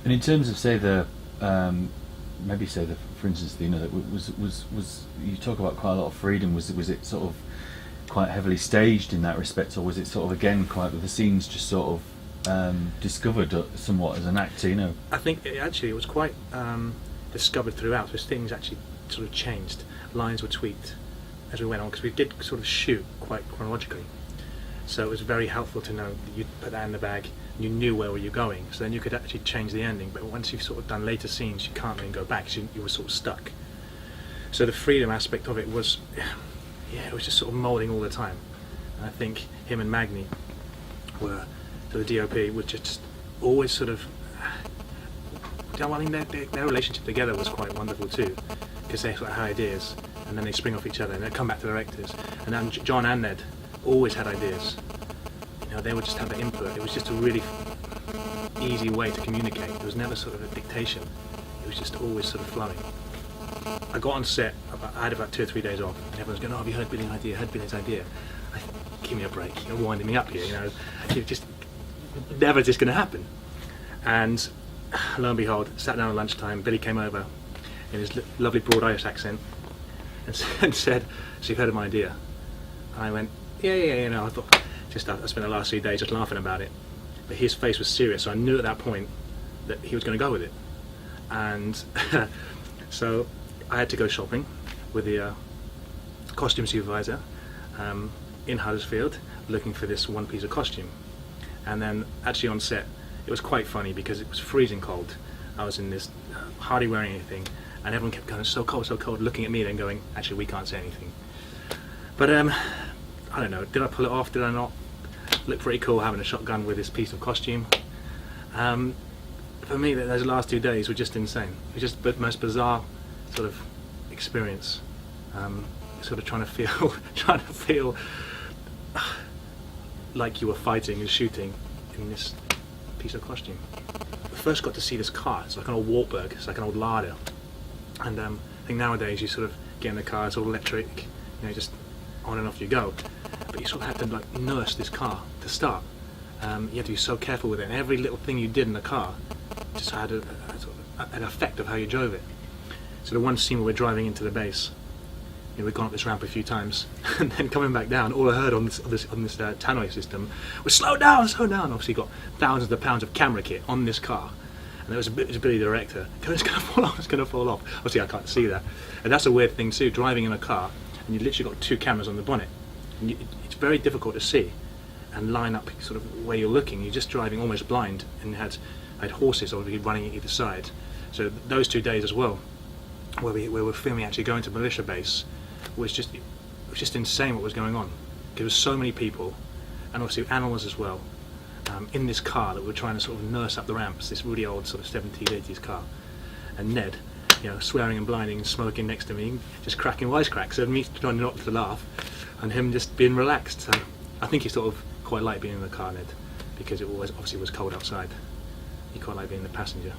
And in terms of, say, maybe say for instance, that was you talk about quite a lot of freedom. Was it sort of quite heavily staged in that respect, or was it sort of again quite the scenes just sort of discovered somewhat as an act? I think it was quite discovered throughout. So things actually sort of changed. Lines were tweaked as we went on because we did sort of shoot quite chronologically. So it was very helpful to know that you'd put that in the bag and you knew where were you going. So then you could actually change the ending. But once you've sort of done later scenes, you can't then go back because you were sort of stuck. So the freedom aspect of it was, it was just sort of moulding all the time. And I think him and Magni were, so the DOP, was just always sort of, I mean, their relationship together was quite wonderful too, because they sort of had ideas and then they spring off each other and they come back to the directors. And then John and Ned always had ideas. They would just have the input. It was just a really easy way to communicate. There was never sort of a dictation. It was just always sort of flowing. I got on set, I had about 2 or 3 days off, and everyone's going, "Oh, have you heard Billy's idea? Heard Billy's idea?" I thought, give me a break. You're winding me up here. It's just never just going to happen. And lo and behold, sat down at lunchtime. Billy came over in his lovely broad Irish accent and said, "So you've heard of my idea?" And I went, yeah. I thought, I spent the last 3 days just laughing about it. But his face was serious, so I knew at that point that he was going to go with it. And so I had to go shopping with the costume supervisor in Huddersfield, looking for this one piece of costume. And then actually on set, it was quite funny because it was freezing cold. I was in this, hardly wearing anything, and everyone kept going, so cold, looking at me then going, actually we can't say anything. But I don't know, did I pull it off, did I not? Looked pretty cool having a shotgun with this piece of costume. For me, those last 2 days were just insane. It was just the most bizarre sort of experience. Sort of trying to feel like you were fighting and shooting in this piece of costume. I first got to see this car. It's like an old Wartburg. It's like an old Lada. And I think nowadays you sort of get in the car, it's all electric, just on and off you go. But you sort of had to like nurse this car to start. You had to be so careful with it, and every little thing you did in the car just had sort of an effect of how you drove it. So the one scene where we're driving into the base, we'd gone up this ramp a few times, and then coming back down, all I heard on this tannoy system was slow down. Obviously, got thousands of pounds of camera kit on this car, and there was a Billy the director. It's going to fall off. Obviously, I can't see that, and that's a weird thing too. Driving in a car, and you literally got 2 cameras on the bonnet. And it's very difficult to see and line up sort of where you're looking. You're just driving almost blind, and I had horses obviously running at either side. So those 2 days as well, where we were filming actually going to militia base, was just insane what was going on. There was so many people, and obviously animals as well, in this car that were trying to sort of nurse up the ramps. This really old sort of 70s, 80s car, and Ned, swearing and blinding and smoking next to me, just cracking wisecracks, and me trying not to laugh, and him just being relaxed. So I think he sort of quite liked being in the car, Ned, because it obviously was cold outside. He quite liked being the passenger.